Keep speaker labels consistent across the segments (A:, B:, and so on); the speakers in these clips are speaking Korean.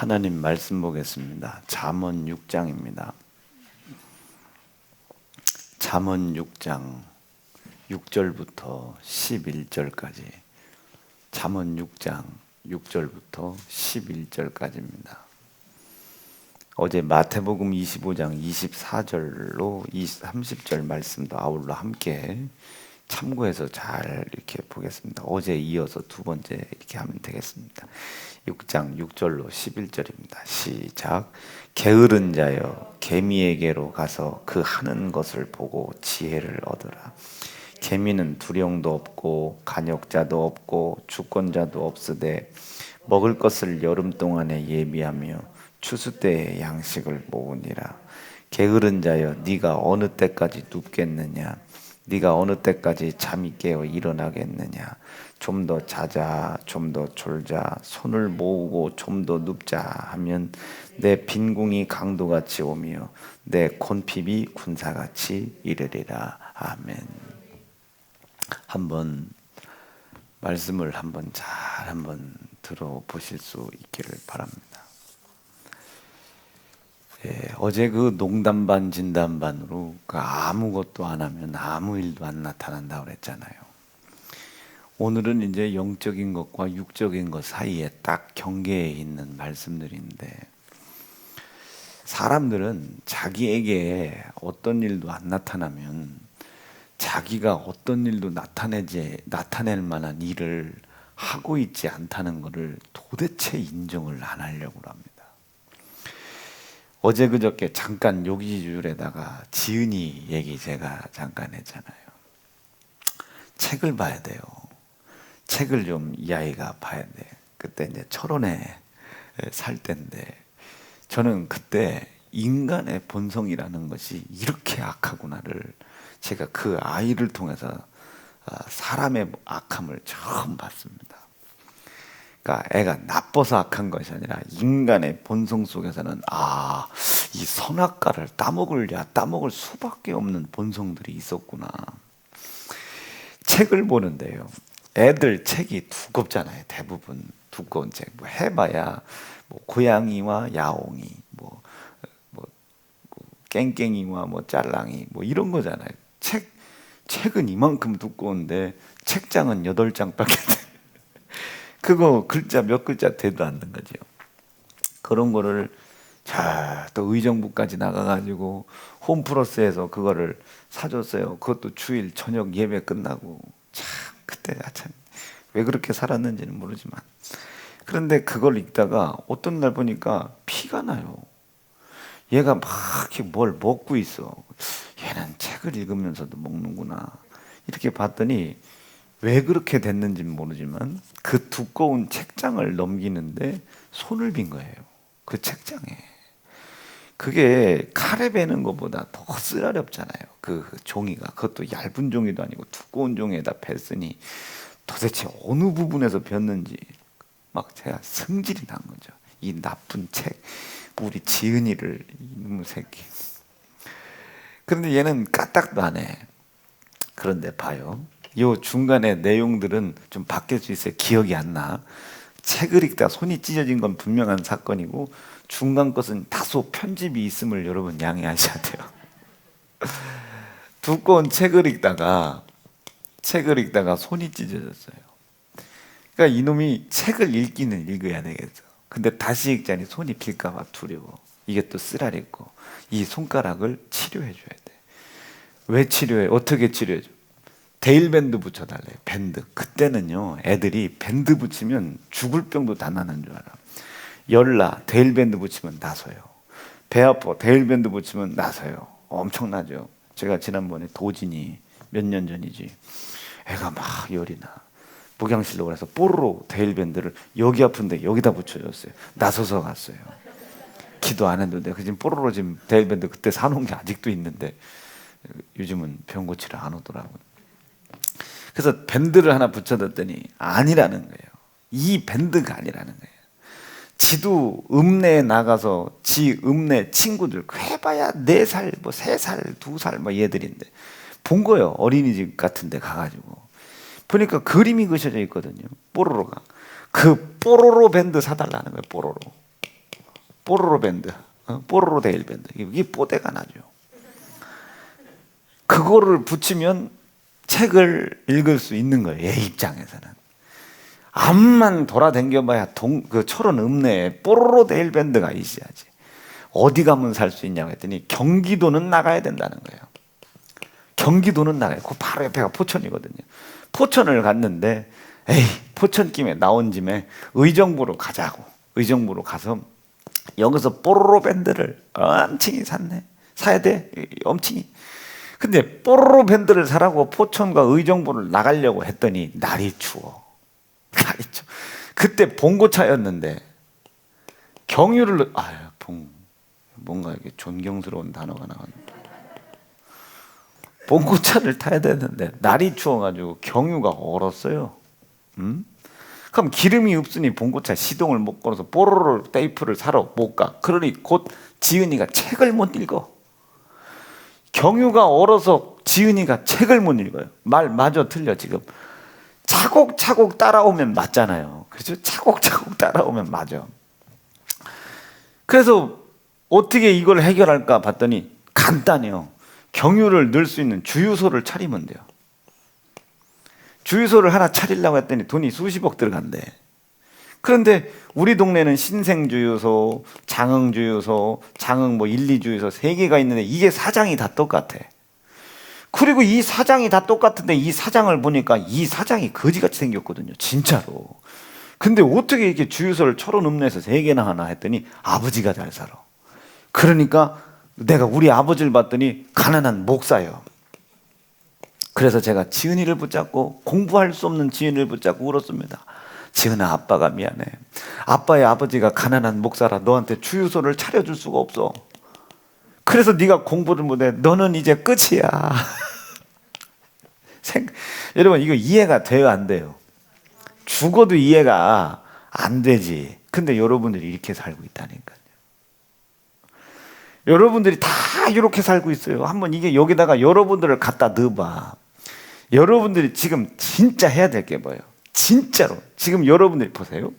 A: 하나님 말씀 보겠습니다. 잠언 6장입니다. 잠언 6장 6절부터 11절까지. 잠언 6장 6절부터 11절까지입니다. 어제 마태복음 25장 24절로 30절 말씀도 아울러 함께 참고해서 잘 이렇게 보겠습니다. 어제 이어서 두 번째 이렇게 하면 되겠습니다. 6장 6절로 11절입니다. 시작. 게으른 자여 개미에게로 가서 그 하는 것을 보고 지혜를 얻으라. 개미는 두령도 없고 간역자도 없고 주권자도 없으되 먹을 것을 여름 동안에 예비하며 추수 때에 양식을 모으니라. 게으른 자여 네가 어느 때까지 눕겠느냐? 네가 어느 때까지 잠이 깨어 일어나겠느냐? 좀 더 자자, 좀 더 졸자, 손을 모으고 좀 더 눕자 하면 내 빈궁이 강도같이 오며 내 곤핍이 군사같이 이르리라. 아멘. 한번 말씀을 잘 들어보실 수 있기를 바랍니다. 어제 그 농담 반 진담 반으로 아무것도 안 하면 아무 일도 안 나타난다고 그랬잖아요. 오늘은 이제 영적인 것과 육적인 것 사이에 딱 경계에 있는 말씀들인데, 사람들은 자기에게 어떤 일도 안 나타나면 자기가 어떤 일도 나타낼 만한 일을 하고 있지 않다는 것을 도대체 인정을 안 하려고 합니다. 어제 그저께 잠깐 요기지줄에다가 지은이 얘기 제가 잠깐 했잖아요. 책을 봐야 돼요. 책을 좀 이 아이가 봐야 돼. 그때 이제 철원에 살 때인데, 저는 그때 인간의 본성이라는 것이 이렇게 악하구나를 제가 그 아이를 통해서 사람의 악함을 처음 봤습니다. 그러니까 애가 나빠서 악한 것이 아니라 인간의 본성 속에서는 이 선악과를 따먹을 수밖에 없는 본성들이 있었구나. 책을 보는데요, 애들 책이 두껍잖아요. 대부분 두꺼운 책. 뭐 해봐야 뭐 고양이와 야옹이, 뭐 깽깽이와 뭐 짤랑이, 뭐 이런 거잖아요. 책은 이만큼 두꺼운데 책장은 8장밖에 그거 글자 몇 글자 돼도 않는 거죠. 그런 거를 또 의정부까지 나가가지고 홈플러스에서 그거를 사줬어요. 그것도 주일 저녁 예배 끝나고. 그때 왜 그렇게 살았는지는 모르지만, 그런데 그걸 읽다가 어떤 날 보니까 피가 나요. 얘가 막 이렇게 뭘 먹고 있어. 얘는 책을 읽으면서도 먹는구나. 이렇게 봤더니 왜 그렇게 됐는지는 모르지만 그 두꺼운 책장을 넘기는데 손을 빈 거예요. 그 책장에. 그게 칼에 베는 것보다 더 쓰라렵잖아요. 그 종이가. 그것도 얇은 종이도 아니고 두꺼운 종이에다 뱄으니 도대체 어느 부분에서 뱄는지 막 제가 승질이 난 거죠. 이 나쁜 책, 우리 지은이를, 이놈의 새끼. 그런데 얘는 까딱도 안 해. 그런데 봐요. 요 중간에 내용들은 좀 바뀔 수 있어요. 기억이 안 나. 책을 읽다 손이 찢어진 건 분명한 사건이고, 중간 것은 다소 편집이 있음을 여러분 양해하셔야 돼요. 두꺼운 책을 읽다가 손이 찢어졌어요. 그러니까 이놈이 책을 읽기는 읽어야 되겠죠. 근데 다시 읽자니 손이 빌까봐 두려워. 이게 또 쓰라렸고, 이 손가락을 치료해 줘야 돼. 왜 치료해? 어떻게 치료해 줘? 데일밴드 붙여달래요. 밴드. 그때는요, 애들이 밴드 붙이면 죽을 병도 다 나는 줄 알아. 열나 데일밴드 붙이면 나서요. 배 아파 데일밴드 붙이면 나서요. 엄청나죠. 제가 지난번에 도진이 몇 년 전이지, 애가 막 열이 나. 목양실로 가서 뽀로로 데일밴드를 여기 아픈데 여기다 붙여줬어요. 나서서 갔어요. 기도 안 했는데 지금 뽀로로 지금 데일밴드 그때 사놓은 게 아직도 있는데 요즘은 병 고치러 안 오더라고요. 그래서 밴드를 하나 붙여뒀더니 아니라는 거예요. 이 밴드가 아니라는 거예요. 지도 읍내에 나가서 지 읍내 친구들 해봐야 4살, 뭐 3살, 2살 뭐 얘들인데 본 거예요. 어린이집 같은 데 가가지고 보니까 그림이 그려져 있거든요. 뽀로로가. 그 뽀로로 밴드 사달라는 거예요. 뽀로로. 뽀로로 밴드, 뽀로로 데일 밴드. 이게 뽀대가 나죠. 그거를 붙이면 책을 읽을 수 있는 거예요. 얘 입장에서는. 암만 돌아댕겨봐야 그 철원 읍내에 뽀로로 데일 밴드가 있어야지. 어디 가면 살 수 있냐고 했더니 경기도는 나가야 된다는 거예요. 경기도는 나가요. 그 바로 옆에가 포천이거든요. 포천을 갔는데 에이, 포천 김에 나온 김에 의정부로 가자고. 의정부로 가서 여기서 뽀로로 밴드를 엄청이 샀네. 사야 돼. 엄청이. 근데 뽀로로 밴드를 사라고 포천과 의정부를 나가려고 했더니 날이 추워. 날이 추워. 그때 봉고차였는데 경유를 뭔가 이게 존경스러운 단어가 나왔네. 봉고차를 타야 되는데 날이 추워가지고 경유가 얼었어요. 그럼 기름이 없으니 봉고차 시동을 못 걸어서 뽀로로 테이프를 사러 못 가. 그러니 곧 지은이가 책을 못 읽어. 경유가 얼어서 지은이가 책을 못 읽어요. 말 마저 틀려 지금. 차곡차곡 따라오면 맞잖아요. 그렇죠? 차곡차곡 따라오면 맞아. 그래서 어떻게 이걸 해결할까 봤더니 간단해요. 경유를 넣을 수 있는 주유소를 차리면 돼요. 주유소를 하나 차리려고 했더니 돈이 수십억 들어간대. 그런데 우리 동네는 신생주유소, 장흥주유소, 장흥 1, 2주유소 3개가 있는데 이게 사장이 다 똑같아. 그리고 이 사장이 다 똑같은데 이 사장을 보니까 이 사장이 거지같이 생겼거든요. 진짜로. 근데 어떻게 이렇게 주유소를 철원 읍내에서 3개나 하나 했더니 아버지가 잘 살아. 그러니까 내가 우리 아버지를 봤더니 가난한 목사예요. 그래서 제가 지은이를 붙잡고 공부할 수 없는 지은이를 붙잡고 울었습니다. 지은아, 아빠가 미안해. 아빠의 아버지가 가난한 목사라 너한테 주유소를 차려줄 수가 없어. 그래서 네가 공부를 못해. 너는 이제 끝이야. 여러분 이거 이해가 돼요, 안 돼요? 죽어도 이해가 안 되지. 근데 여러분들이 이렇게 살고 있다니까요. 여러분들이 다 이렇게 살고 있어요. 한번 이게 여기다가 여러분들을 갖다 넣어봐. 여러분들이 지금 진짜 해야 될 게 뭐예요? 진짜로 지금 여러분들이 보세요.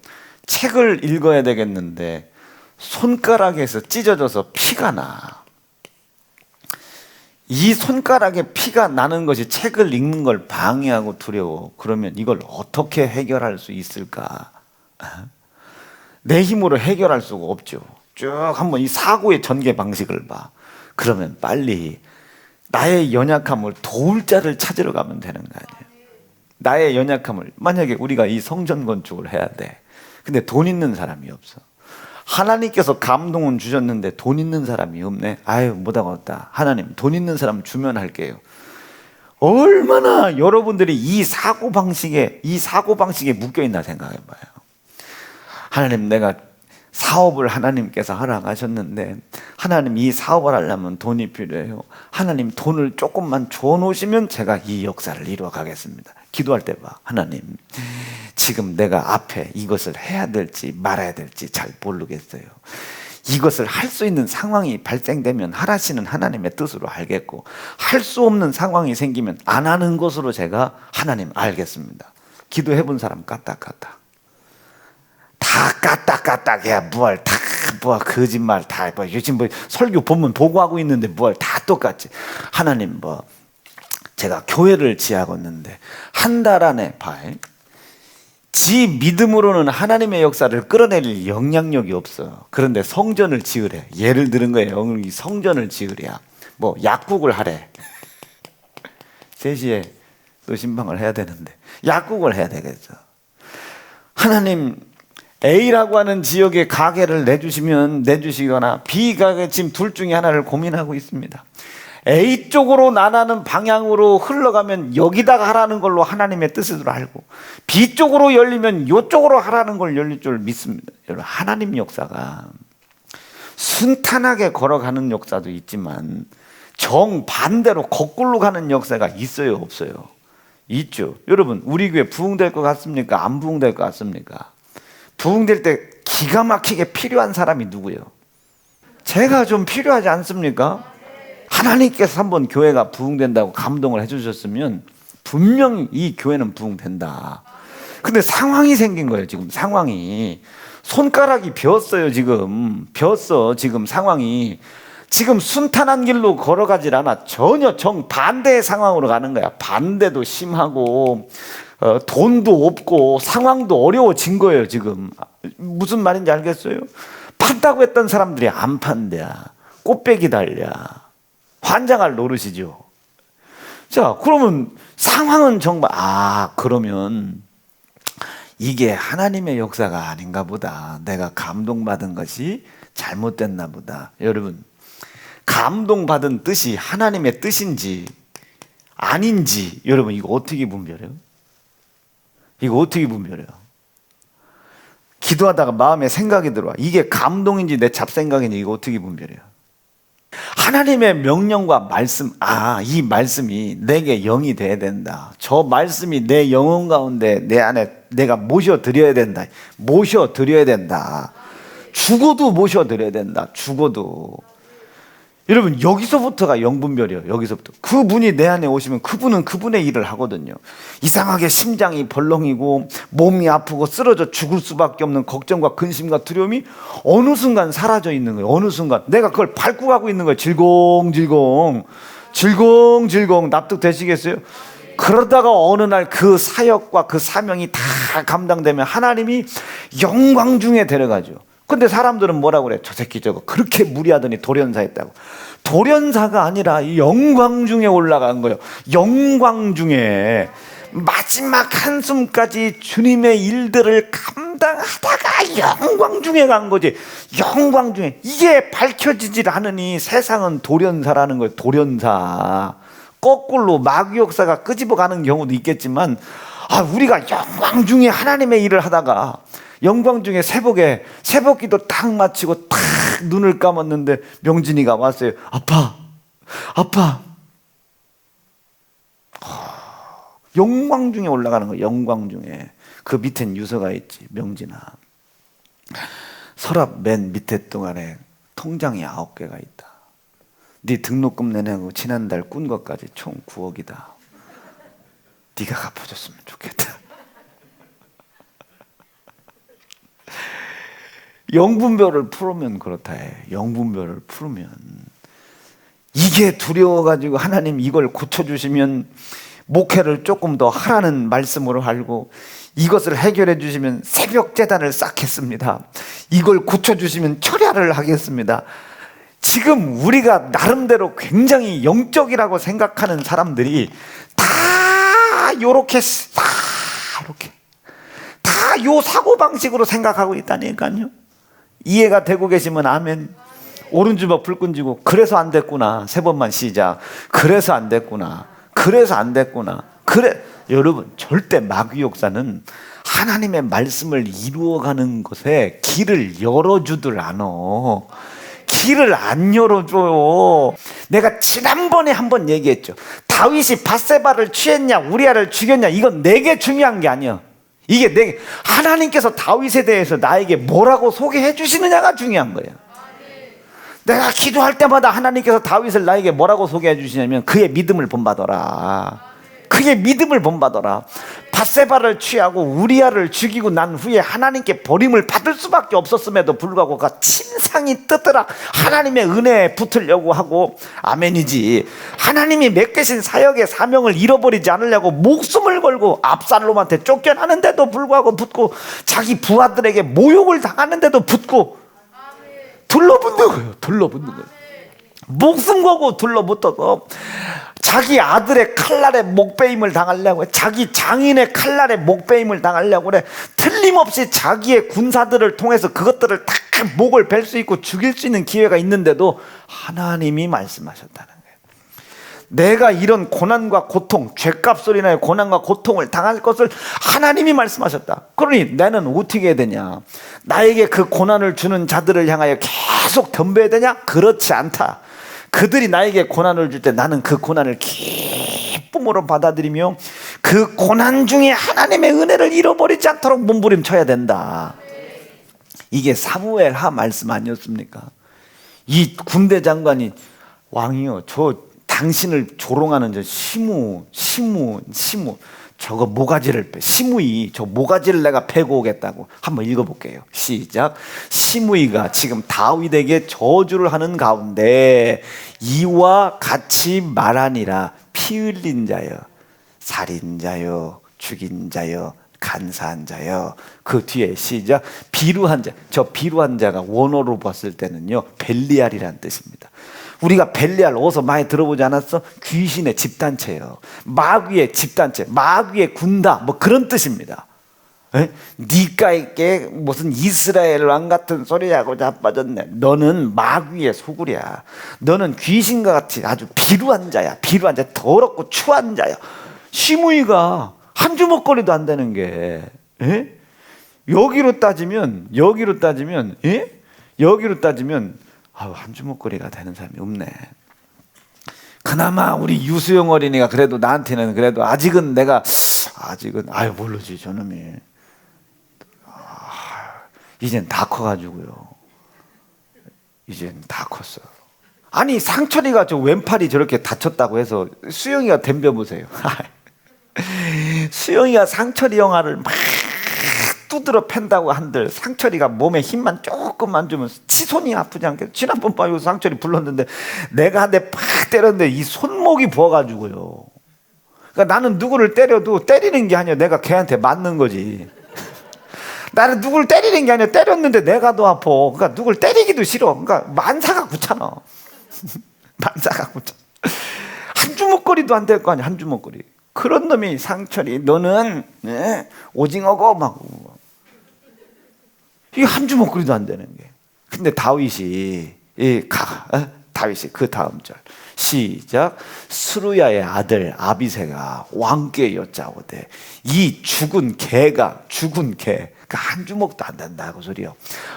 A: 책을 읽어야 되겠는데 손가락에서 찢어져서 피가 나. 이 손가락에 피가 나는 것이 책을 읽는 걸 방해하고 두려워. 그러면 이걸 어떻게 해결할 수 있을까? 내 힘으로 해결할 수가 없죠. 쭉 한번 이 사고의 전개 방식을 봐. 그러면 빨리 나의 연약함을 도울 자를 찾으러 가면 되는 거 아니에요. 나의 연약함을, 만약에 우리가 이 성전 건축을 해야 돼. 근데 돈 있는 사람이 없어. 하나님께서 감동은 주셨는데 돈 있는 사람이 없네. 아유, 못하겠다. 하나님 돈 있는 사람 주면 할게요. 얼마나 여러분들이 이 사고방식에 묶여 있나 생각해 봐요. 하나님, 내가 사업을 하나님께서 허락하셨는데 하나님 이 사업을 하려면 돈이 필요해요. 하나님 돈을 조금만 줘 놓으시면 제가 이 역사를 이루어 가겠습니다. 기도할 때 봐. 하나님, 지금 내가 앞에 이것을 해야 될지 말아야 될지 잘 모르겠어요. 이것을 할 수 있는 상황이 발생되면 하라시는 하나님의 뜻으로 알겠고, 할 수 없는 상황이 생기면 안 하는 것으로 제가 하나님 알겠습니다. 기도해 본 사람 까딱까딱. 다 까딱까딱이야. 뭐 거짓말 다 뭐 요즘 뭐 설교 본문 보고하고 있는데 뭘 다 똑같지. 하나님, 제가 교회를 지하고 있는데 한 달 안에 지 믿음으로는 하나님의 역사를 끌어낼 영향력이 없어. 그런데 성전을 지으래. 예를 들은 거예요. 성전을 지으랴. 약국을 하래. 3시에 또 신방을 해야 되는데 약국을 해야 되겠어. 하나님, A라고 하는 지역에 가게를 내주시거나 B 가게, 지금 둘 중에 하나를 고민하고 있습니다. A 쪽으로 나가는 방향으로 흘러가면 여기다가 하라는 걸로 하나님의 뜻으로 알고, B 쪽으로 열리면 이쪽으로 하라는 걸 열릴 줄 믿습니다. 여러분, 하나님 역사가 순탄하게 걸어가는 역사도 있지만 정반대로 거꾸로 가는 역사가 있어요, 없어요? 있죠. 여러분, 우리 교회 부흥될 것 같습니까? 안 부흥될 것 같습니까? 부흥될 때 기가 막히게 필요한 사람이 누구예요? 제가 좀 필요하지 않습니까? 하나님께서 한번 교회가 부흥된다고 감동을 해주셨으면 분명히 이 교회는 부흥된다. 근데 상황이 생긴 거예요. 지금 상황이 손가락이 비었어요. 지금 비었어. 지금 상황이 지금 순탄한 길로 걸어가질 않아. 전혀 정반대의 상황으로 가는 거야. 반대도 심하고 돈도 없고 상황도 어려워진 거예요. 지금 무슨 말인지 알겠어요? 판다고 했던 사람들이 안 판대야. 꽃배기 달랴. 환장할 노릇이죠. 자, 그러면 상황은 정말 그러면 이게 하나님의 역사가 아닌가 보다. 내가 감동받은 것이 잘못됐나 보다. 여러분, 감동받은 뜻이 하나님의 뜻인지 아닌지 여러분 이거 어떻게 분별해요? 이거 어떻게 분별해요? 기도하다가 마음에 생각이 들어와. 이게 감동인지 내 잡생각인지 이거 어떻게 분별해요? 하나님의 명령과 말씀, 이 말씀이 내게 영이 돼야 된다. 저 말씀이 내 영혼 가운데 내 안에 내가 모셔드려야 된다. 모셔드려야 된다. 죽어도 모셔드려야 된다. 죽어도. 여러분, 여기서부터가 영분별이에요. 여기서부터. 그분이 내 안에 오시면 그분은 그분의 일을 하거든요. 이상하게 심장이 벌렁이고 몸이 아프고 쓰러져 죽을 수밖에 없는 걱정과 근심과 두려움이 어느 순간 사라져 있는 거예요. 어느 순간 내가 그걸 밟고 가고 있는 거예요. 질겅질겅 납득되시겠어요? 그러다가 어느 날 그 사역과 그 사명이 다 감당되면 하나님이 영광 중에 데려가죠. 근데 사람들은 뭐라고 그래? 저 새끼 저거 그렇게 무리하더니 돌연사했다고. 돌연사가 아니라 영광 중에 올라간 거예요. 영광 중에 마지막 한숨까지 주님의 일들을 감당하다가 영광 중에 간 거지. 영광 중에. 이게 밝혀지질 않으니 세상은 돌연사라는 거예요. 돌연사. 거꾸로 마귀 역사가 끄집어가는 경우도 있겠지만 우리가 영광 중에 하나님의 일을 하다가 영광 중에 새벽기도 딱 마치고 딱 눈을 감았는데 명진이가 왔어요. 아빠 영광 중에 올라가는 거예요. 영광 중에. 그 밑엔 유서가 있지. 명진아, 서랍 맨 밑에 동안에 통장이 9개가 있다. 네 등록금 내내고 지난달 꾼 것까지 총 9억이다. 네가 갚아줬으면 좋겠다. 영분별을 풀으면 그렇다 해. 영분별을 풀으면 이게 두려워가지고 하나님 이걸 고쳐주시면 목회를 조금 더 하라는 말씀으로 알고 이것을 해결해 주시면 새벽 제단을 쌓겠습니다. 이걸 고쳐주시면 철야를 하겠습니다. 지금 우리가 나름대로 굉장히 영적이라고 생각하는 사람들이 다 요렇게 다 요 사고방식으로 생각하고 있다니까요. 이해가 되고 계시면 아멘. 오른주먹 불 끈지고 그래서 안 됐구나. 3번만 시작. 그래서 안 됐구나. 그래. 여러분, 절대 마귀 역사는 하나님의 말씀을 이루어가는 것에 길을 열어주들 않아. 길을 안 열어줘요. 내가 지난번에 한번 얘기했죠. 다윗이 밧세바를 취했냐 우리아를 죽였냐 이건 내게 중요한 게 아니야. 이게 하나님께서 다윗에 대해서 나에게 뭐라고 소개해 주시느냐가 중요한 거예요. 내가 기도할 때마다 하나님께서 다윗을 나에게 뭐라고 소개해 주시냐면 그의 믿음을 본받아라. 그의 믿음을 본받아라. 밧세바를 취하고 우리아를 죽이고 난 후에 하나님께 버림을 받을 수밖에 없었음에도 불구하고 그 침상이 뜨더라. 하나님의 은혜에 붙으려고 하고 아멘이지. 하나님이 맡기신 사역의 사명을 잃어버리지 않으려고 목숨을 걸고 압살롬한테 쫓겨나는데도 불구하고 붙고 자기 부하들에게 모욕을 당하는데도 붙고 둘러붙는 거예요. 목숨 걸고 둘러붙어서 자기 아들의 칼날에 목베임을 당하려고 해. 자기 장인의 칼날에 목베임을 당하려고 그래. 틀림없이 자기의 군사들을 통해서 그것들을 다 목을 벨 수 있고 죽일 수 있는 기회가 있는데도 하나님이 말씀하셨다는 거예요. 내가 이런 고난과 고통, 죗값 소리나의 고난과 고통을 당할 것을 하나님이 말씀하셨다. 그러니 나는 어떻게 해야 되냐? 나에게 그 고난을 주는 자들을 향하여 계속 덤벼야 되냐? 그렇지 않다. 그들이 나에게 고난을 줄 때 나는 그 고난을 기쁨으로 받아들이며 그 고난 중에 하나님의 은혜를 잃어버리지 않도록 몸부림쳐야 된다. 이게 사무엘 하 말씀 아니었습니까? 이 군대 장관이 당신을 조롱하는 저 시무 저거 모가지를 빼. 시므이 저 모가지를 내가 패고 오겠다고. 한번 읽어볼게요. 시작. 시므이가 지금 다윗에게 저주를 하는 가운데 이와 같이 말하니라. 피 흘린 자여, 살인자여, 죽인 자여, 간사한 자여. 그 뒤에 시작. 비루한 자. 저 비루한 자가 원어로 봤을 때는요 벨리알이라는 뜻입니다. 우리가 벨리알 어디서 많이 들어보지 않았어? 귀신의 집단체예요. 마귀의 집단체, 마귀의 군다, 뭐 그런 뜻입니다. 니까에게 무슨 이스라엘 왕 같은 소리하고 자빠졌네. 너는 마귀의 소굴이야. 너는 귀신과 같이 아주 비루한 자야. 비루한 자, 더럽고 추한 자야. 시므이가 한 주먹거리도 안 되는 게, 여기로 따지면 한 주먹거리가 되는 사람이 없네. 그나마 우리 유수영 어린이가 그래도 나한테는 그래도 아직은 모르지 저놈이. 이젠 다 커가지고요. 이젠 다 컸어. 아니 상철이가 저 왼팔이 저렇게 다쳤다고 해서 수영이가 덤벼보세요. 수영이가 상철이 영화를 막 두드러 팬다고 한들 상철이가 몸에 힘만 조금만 주면 손이 아프지 않겠어? 지난번 밤에 상철이 불렀는데 내가 한 대 팍 때렸는데 이 손목이 부어가지고요. 그러니까 나는 누구를 때려도 때리는 게 아니야. 내가 걔한테 맞는 거지. 나는 누구를 때리는 게 아니야. 때렸는데 내가 더 아파. 그러니까 누구를 때리기도 싫어. 그러니까 만사가 굳잖아. 만사가 굳잖아. 한 주먹거리도 안 될 거 아니야. 한 주먹거리. 그런 놈이 상철이 너는 오징어고 막 이게 한 주먹거리도 안 되는 게. 근데 다윗이 그 다음 절 시작. 스루야의 아들 아비새가 왕께 여짜오되 이 죽은 개 한 주먹도 안 된다고 소리요.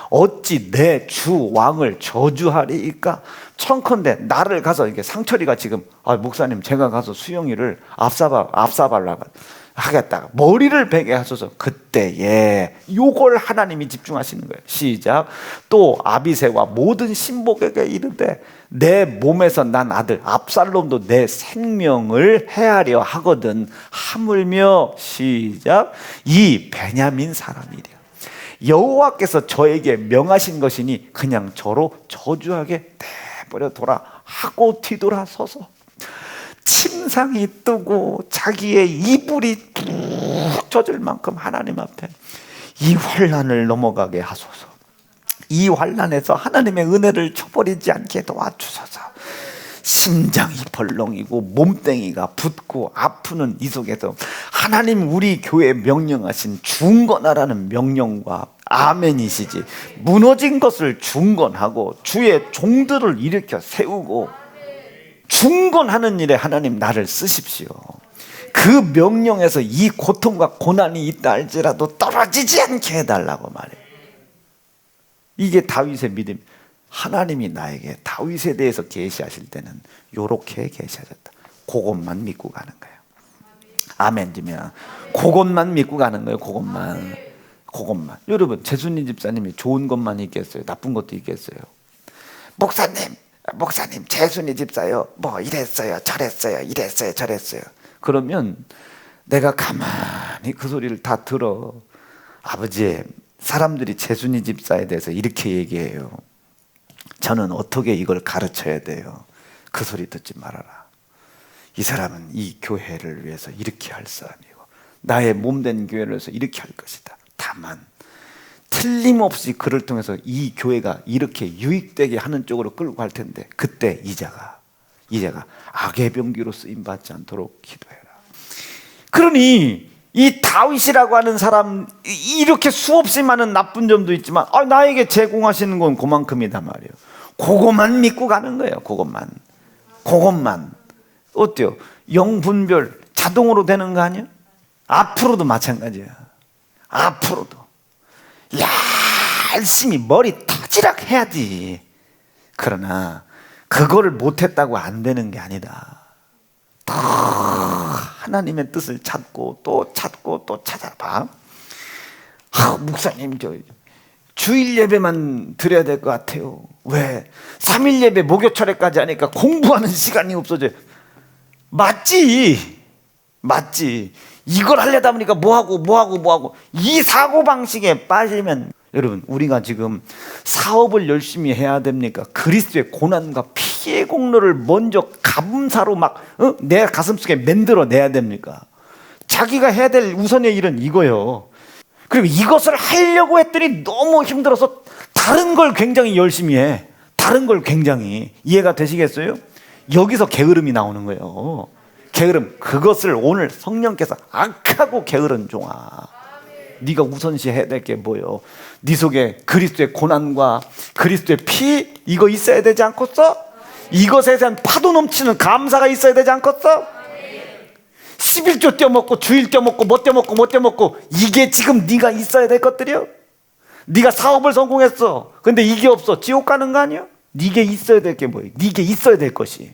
A: 어찌 내 주 왕을 저주하리이까? 청컨대 나를 가서 이게 상철이가 지금 목사님 제가 가서 수영이를 압사발라가 하겠다. 머리를 베게 하소서. 그때에 요걸 하나님이 집중하시는 거예요. 시작. 또 아비새와 모든 신복에게 이르되 내 몸에서 난 아들 압살롬도 내 생명을 해하려 하거든. 하물며 시작. 이 베냐민 사람이랴. 여호와께서 저에게 명하신 것이니 그냥 저로 저주하게 내버려 둬라 하고 뒤돌아서서 침상이 뜨고 자기의 이불이 푹 젖을 만큼 하나님 앞에 이 환난을 넘어가게 하소서. 이 환난에서 하나님의 은혜를 쳐버리지 않게 도와주소서. 심장이 벌렁이고 몸뚱이가 붓고 아프는 이 속에서 하나님 우리 교회에 명령하신 중건하라는 명령과 아멘이시지 무너진 것을 중건하고 주의 종들을 일으켜 세우고 중건하는 일에 하나님 나를 쓰십시오. 그 명령에서 이 고통과 고난이 있다 할지라도 떨어지지 않게 해달라고 말해요. 이게 다윗의 믿음. 하나님이 나에게 다윗에 대해서 계시하실 때는 요렇게 계시하셨다. 그것만 믿고 가는 거예요. 아멘이면 그것만 믿고 가는 거예요. 그것만. 여러분 재순이 집사님이 좋은 것만 있겠어요? 나쁜 것도 있겠어요? 목사님 재순이 집사요 뭐 이랬어요 저랬어요. 그러면 내가 가만히 그 소리를 다 들어. 아버지, 사람들이 재순이 집사에 대해서 이렇게 얘기해요. 저는 어떻게 이걸 가르쳐야 돼요? 그 소리 듣지 말아라. 이 사람은 이 교회를 위해서 이렇게 할 사람이고 나의 몸된 교회를 위해서 이렇게 할 것이다. 다만 틀림없이 그를 통해서 이 교회가 이렇게 유익되게 하는 쪽으로 끌고 갈 텐데 그때 이자가 악의 병기로 쓰임받지 않도록 기도해라. 그러니 이 다윗이라고 하는 사람 이렇게 수없이 많은 나쁜 점도 있지만 나에게 제공하시는 건 그만큼이다 말이에요. 그것만 믿고 가는 거예요. 그것만. 어때요? 영분별 자동으로 되는 거 아니야? 앞으로도 마찬가지야. 앞으로도 열심히 머리 터지락 해야지. 그러나 그거를 못했다고 안 되는 게 아니다. 더 하나님의 뜻을 찾고 또 찾아봐. 목사님 주일 예배만 드려야 될 것 같아요. 왜? 3일 예배 목요철에까지 하니까 공부하는 시간이 없어져요. 맞지. 이걸 하려다 보니까 뭐하고 이 사고방식에 빠지면 여러분 우리가 지금 사업을 열심히 해야 됩니까? 그리스도의 고난과 피의 공로를 먼저 감사로 막 내 가슴속에 만들어내야 됩니까? 자기가 해야 될 우선의 일은 이거예요. 그리고 이것을 하려고 했더니 너무 힘들어서 다른 걸 굉장히 열심히 해. 다른 걸 굉장히. 이해가 되시겠어요? 여기서 게으름이 나오는 거예요. 게으름. 그것을 오늘 성령께서 악하고 게으른 종아, 네가 우선시 해야 될 게 뭐예요? 네 속에 그리스도의 고난과 그리스도의 피, 이거 있어야 되지 않겠어? 이것에 대한 파도 넘치는 감사가 있어야 되지 않겠어? 11조 떼어먹고 주일 떼어먹고 뭐 떼어먹고 이게 지금 네가 있어야 될 것들이요. 네가 사업을 성공했어. 근데 이게 없어. 지옥 가는 거 아니야? 네게 있어야 될 게 뭐예요? 네게 있어야 될 것이,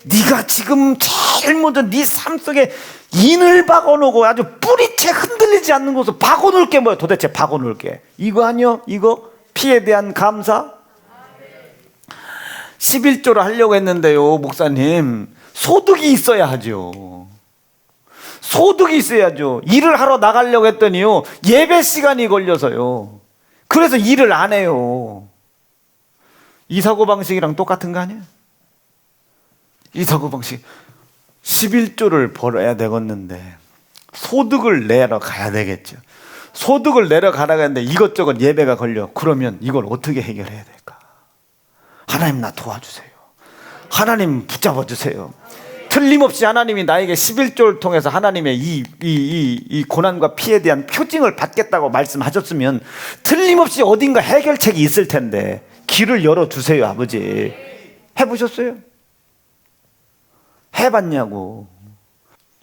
A: 네가 지금 제일 먼저 네 삶 속에 인을 박아놓고 아주 뿌리채 흔들리지 않는 곳을 박아놓을 게 뭐야? 도대체 박아놓을 게 이거 아니요? 이거 피에 대한 감사. 11조를 하려고 했는데요, 목사님, 소득이 있어야 하죠. 소득이 있어야죠. 일을 하러 나가려고 했더니요, 예배 시간이 걸려서요. 그래서 일을 안 해요. 이 사고방식이랑 똑같은 거 아니에요? 이 사고방식. 11조를 벌어야 되겠는데 소득을 내러 가야 되겠죠. 소득을 내러 가라고 했는데 이것저것 예배가 걸려. 그러면 이걸 어떻게 해결해야 될까? 하나님 나 도와주세요. 하나님 붙잡아 주세요. 틀림없이 하나님이 나에게 11조를 통해서 하나님의 이 고난과 피에 대한 표징을 받겠다고 말씀하셨으면 틀림없이 어딘가 해결책이 있을 텐데 길을 열어주세요. 아버지, 해보셨어요? 해봤냐고.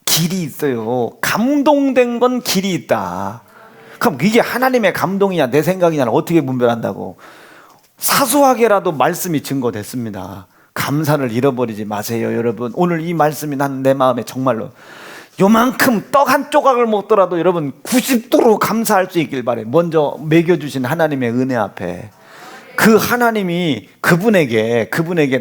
A: 길이 있어요. 감동된 건 길이 있다. 그럼 이게 하나님의 감동이냐 내 생각이냐를 어떻게 분별한다고? 사소하게라도 말씀이 증거됐습니다. 감사를 잃어버리지 마세요. 여러분, 오늘 이 말씀이 난 내 마음에 정말로 요만큼 떡 한 조각을 먹더라도 여러분 90도로 감사할 수 있길 바래요. 먼저 먹여주신 하나님의 은혜 앞에 그 하나님이 그분에게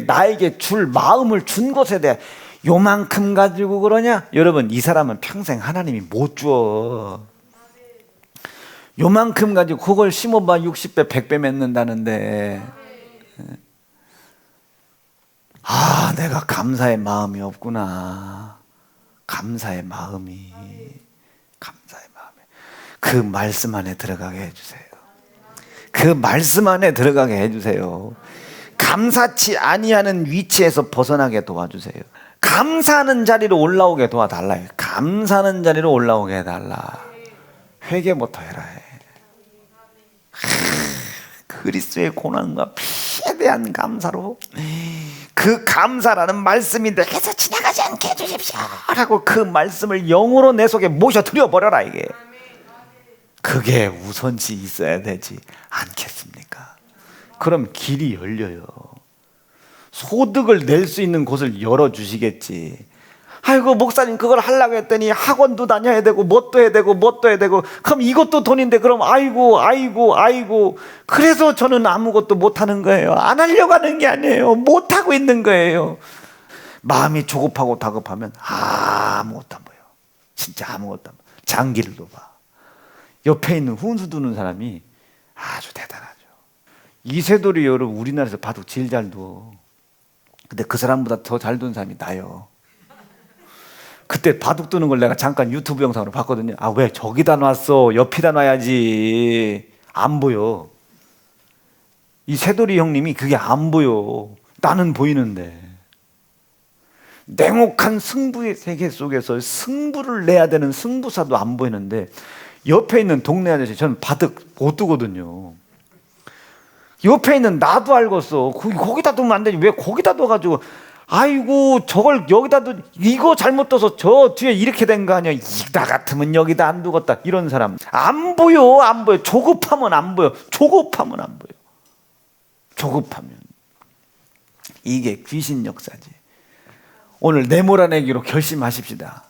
A: 나에게 줄 마음을 준 것에 대해 요만큼 가지고 그러냐? 여러분, 이 사람은 평생 하나님이 못 줘. 요만큼 가지고 그걸 심어봐 60배 100배 맺는다는데, 아, 내가 감사의 마음이 없구나. 감사의 마음이 그 말씀 안에 들어가게 해주세요. 그 말씀 안에 들어가게 해주세요. 감사치 아니하는 위치에서 벗어나게 도와주세요. 감사하는 자리로 올라오게 도와달라요. 감사하는 자리로 올라오게 해달라. 회개부터 해라 해. 그리스도의 고난과 피에 대한 감사로 그 감사라는 말씀이 내게서 지나가지 않게 해주십시오 라고 그 말씀을 영으로 내 속에 모셔 드려버려라. 이게 그게 우선시 있어야 되지 않겠습니까? 그럼 길이 열려요. 소득을 낼 수 있는 곳을 열어주시겠지. 아이고 목사님 그걸 하려고 했더니 학원도 다녀야 되고 뭣도 해야 되고 그럼 이것도 돈인데 그럼 아이고 그래서 저는 아무것도 못하는 거예요. 안 하려고 하는 게 아니에요. 못하고 있는 거예요. 마음이 조급하고 다급하면 아무것도 안 보여. 진짜 아무것도 안 보여. 장기를 봐. 옆에 있는 훈수 두는 사람이 아주 대단하죠. 이세돌이 여러분 우리나라에서 바둑 제일 잘 둬. 근데 그 사람보다 더 잘 두는 사람이 나요. 그때 바둑 두는 걸 내가 잠깐 유튜브 영상으로 봤거든요. 아, 왜 저기다 놨어? 옆에다 놔야지. 안 보여. 이 세돌이 형님이 그게 안 보여. 나는 보이는데. 냉혹한 승부의 세계 속에서 승부를 내야 되는 승부사도 안 보이는데 옆에 있는 동네 아저씨, 저는 바둑 못 두거든요. 옆에 있는 나도 알겠어. 거기다 두면 안 되지. 왜 거기다 둬가지고 아이고 저걸 여기다 두, 이거 잘못 둬서 저 뒤에 이렇게 된 거 아니야. 나 같으면 여기다 안 두겠다. 이런 사람 안 보여. 조급하면 안 보여. 조급하면 이게 귀신 역사지. 오늘 내몰아내기로 결심하십시다.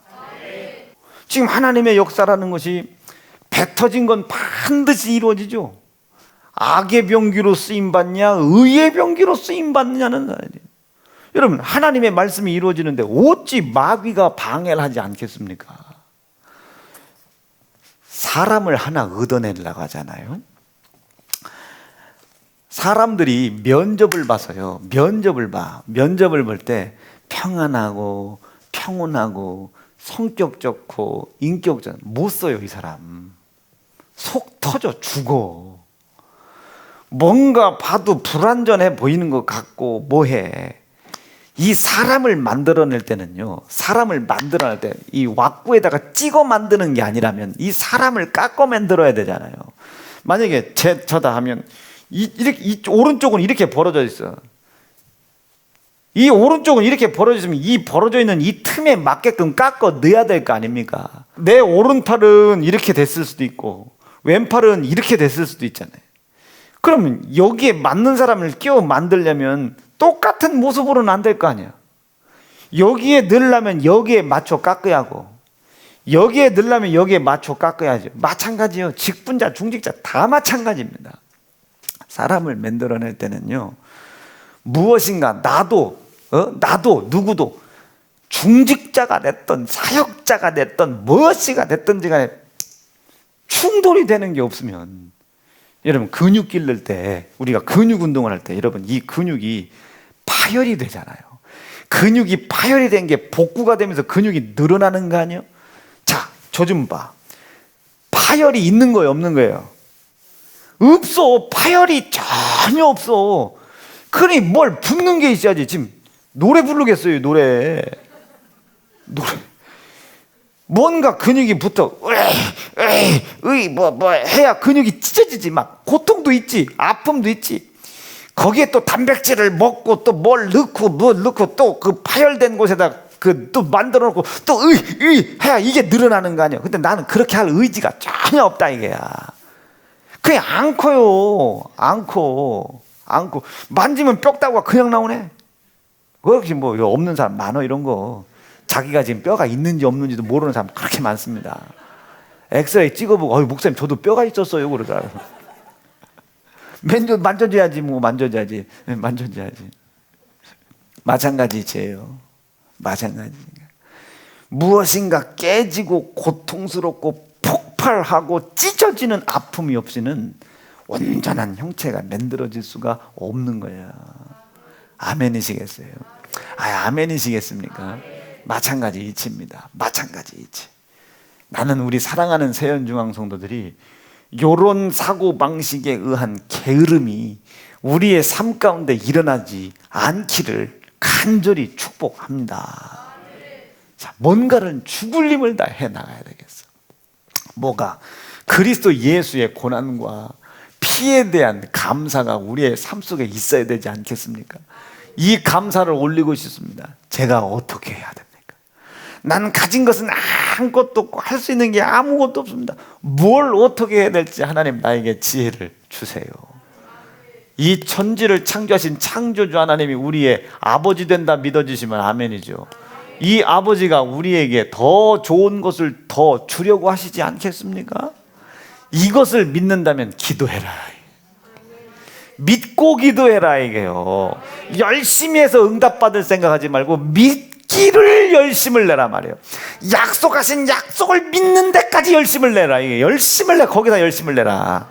A: 지금 하나님의 역사라는 것이 배 터진 건 반드시 이루어지죠. 악의 병기로 쓰임받냐 의의 병기로 쓰임받느냐는 사람이에요. 여러분, 하나님의 말씀이 이루어지는데 어찌 마귀가 방해를 하지 않겠습니까? 사람을 하나 얻어내려고 하잖아요. 사람들이 면접을 봐서요. 면접을 볼 때 평안하고 평온하고 성격 좋고 인격 좋고 못 써요. 이 사람 속 터져 죽어. 뭔가 봐도 불완전해 보이는 것 같고 뭐해. 이 사람을 만들어낼 때는요, 사람을 만들어낼 때 이 왁구에다가 찍어 만드는 게 아니라면 이 사람을 깎아 만들어야 되잖아요. 만약에 저다 하면 이 오른쪽은 이렇게 벌어져 있어. 이 오른쪽은 이렇게 벌어져 있으면 이 벌어져 있는 이 틈에 맞게끔 깎아 넣어야 될 거 아닙니까? 내 오른팔은 이렇게 됐을 수도 있고 왼팔은 이렇게 됐을 수도 있잖아요. 그러면 여기에 맞는 사람을 끼워 만들려면 똑같은 모습으로는 안 될 거 아니야. 여기에 넣으려면 여기에 맞춰 깎아야 하고 여기에 넣으려면 여기에 맞춰 깎아야죠. 마찬가지요. 직분자 중직자 다 마찬가지입니다. 사람을 만들어낼 때는요, 무엇인가 나도 누구도 중직자가 됐던 사역자가 됐던 무엇이가 됐든지 간에 충돌이 되는 게 없으면, 여러분 근육 기를 때 우리가 근육 운동을 할 때 여러분 이 근육이 파열이 되잖아요. 근육이 파열이 된 게 복구가 되면서 근육이 늘어나는 거 아니에요? 자, 저 좀 봐. 파열이 있는 거예요, 없는 거예요? 없어. 파열이 전혀 없어. 그러니 뭘 붙는 게 있어야지. 지금 노래 부르겠어요, 노래. 뭔가 근육이 붙어. 뭐 해야 근육이 찢어지지. 막 고통도 있지, 아픔도 있지. 거기에 또 단백질을 먹고 또 뭘 넣고 또 그 파열된 곳에다 그 또 만들어 놓고 또 해야 이게 늘어나는 거 아니야. 근데 나는 그렇게 할 의지가 전혀 없다 이게야. 그냥 않고요. 않고 만지면 뼈다구가 그냥 나오네. 그렇게 뭐 없는 사람 많어. 이런 거 자기가 지금 뼈가 있는지 없는지도 모르는 사람 그렇게 많습니다. 엑스레이 찍어보고 목사님 저도 뼈가 있었어요 그러더라고요. 만져줘야지. 마찬가지예요. 마찬가지. 무엇인가 깨지고 고통스럽고 폭발하고 찢어지는 아픔이 없이는 온전한 형체가 만들어질 수가 없는 거야. 아멘이시겠어요? 아멘이시겠습니까? 마찬가지 이치입니다. 마찬가지 이치. 나는 우리 사랑하는 세연중앙 성도들이 요런 사고방식에 의한 게으름이 우리의 삶 가운데 일어나지 않기를 간절히 축복합니다. 자, 뭔가를 죽을 힘을 다 해나가야 되겠어. 뭐가? 그리스도 예수의 고난과 피에 대한 감사가 우리의 삶 속에 있어야 되지 않겠습니까? 이 감사를 올리고 싶습니다. 제가 어떻게 해야 됩니까? 난 가진 것은 아무것도 없고 할 수 있는 게 아무것도 없습니다. 뭘 어떻게 해야 될지 하나님 나에게 지혜를 주세요. 이 천지를 창조하신 창조주 하나님이 우리의 아버지 된다 믿어지시면 아멘이죠. 이 아버지가 우리에게 더 좋은 것을 더 주려고 하시지 않겠습니까? 이것을 믿는다면 기도해라. 믿고 기도해라 이게요. 열심히 해서 응답받을 생각하지 말고 믿기를 열심을 내라 말이에요. 약속하신 약속을 믿는 데까지 열심을 내라. 이게 열심을 내. 거기다 열심을 내라.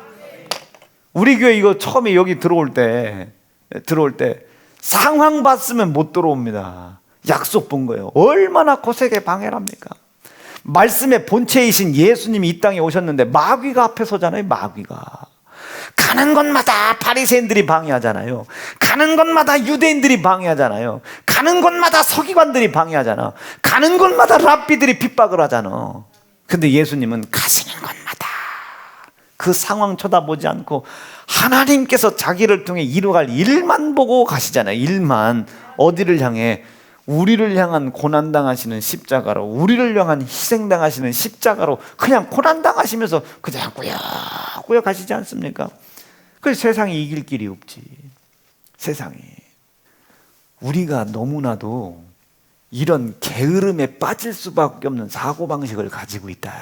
A: 우리 교회 이거 처음에 여기 들어올 때 상황 봤으면 못 들어옵니다. 약속 본 거예요. 얼마나 고색의 방해랍니까? 말씀의 본체이신 예수님이 이 땅에 오셨는데 마귀가 앞에 서잖아요. 마귀가 가는 곳마다 바리새인들이 방해하잖아요. 가는 곳마다 유대인들이 방해하잖아요. 가는 곳마다 서기관들이 방해하잖아. 가는 곳마다 랍비들이 핍박을 하잖아. 근데 예수님은 가시는 곳마다 그 상황 쳐다보지 않고 하나님께서 자기를 통해 이루어갈 일만 보고 가시잖아요. 일만. 어디를 향해? 우리를 향한 고난당하시는 십자가로, 우리를 향한 희생당하시는 십자가로 그냥 고난당하시면서 그냥 꾸역꾸역 가시지 않습니까? 그래서 세상이 이길 길이 없지. 세상이. 우리가 너무나도 이런 게으름에 빠질 수밖에 없는 사고방식을 가지고 있다.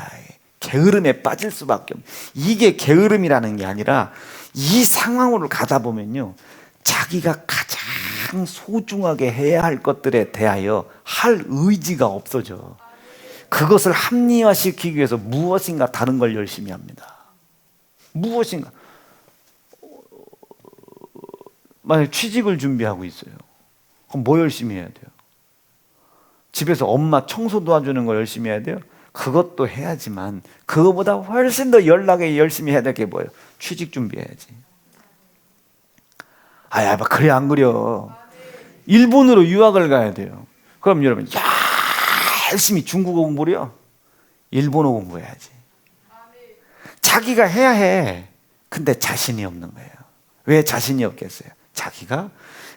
A: 게으름에 빠질 수밖에 없는. 이게 게으름이라는 게 아니라 이 상황으로 가다 보면요, 자기가 가장 소중하게 해야 할 것들에 대하여 할 의지가 없어져. 그것을 합리화시키기 위해서 무엇인가 다른 걸 열심히 합니다. 무엇인가. 만약에 취직을 준비하고 있어요. 그럼 뭐 열심히 해야 돼요? 집에서 엄마 청소 도와주는 거 열심히 해야 돼요? 그것도 해야지만 그거보다 훨씬 더 연락에 열심히 해야 될 게 뭐예요? 취직 준비해야지. 야, 그래 안 그려. 일본으로 유학을 가야 돼요. 그럼 여러분 열심히 중국어 공부를요? 일본어 공부해야지. 자기가 해야 해. 근데 자신이 없는 거예요. 왜 자신이 없겠어요? 자기가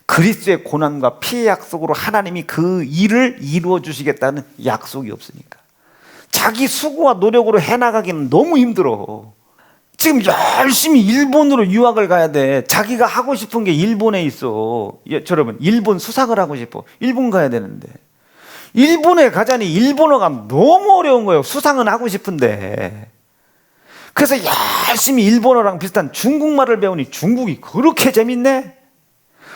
A: 그리스도의 고난과 피해 약속으로 하나님이 그 일을 이루어 주시겠다는 약속이 없으니까. 자기 수고와 노력으로 해나가기는 너무 힘들어. 지금 열심히 일본으로 유학을 가야 돼. 자기가 하고 싶은 게 일본에 있어. 여러분, 일본 수상을 하고 싶어. 일본 가야 되는데 일본에 가자니 일본어가 너무 어려운 거예요. 수상은 하고 싶은데. 그래서 열심히 일본어랑 비슷한 중국말을 배우니 중국이 그렇게 재밌네.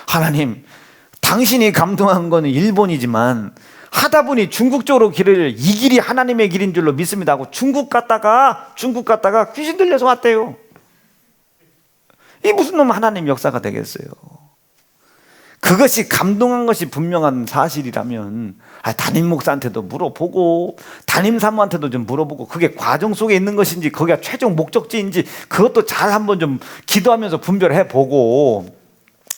A: 하나님, 당신이 감동한 거는 일본이지만 하다 보니 중국 쪽으로 이 길이 하나님의 길인 줄로 믿습니다 하고 중국 갔다가 귀신 들려서 왔대요. 이 무슨 놈 하나님 역사가 되겠어요? 그것이 감동한 것이 분명한 사실이라면 담임 목사한테도 물어보고 담임 사모한테도 좀 물어보고 그게 과정 속에 있는 것인지 거기가 최종 목적지인지 그것도 잘 한번 좀 기도하면서 분별해 보고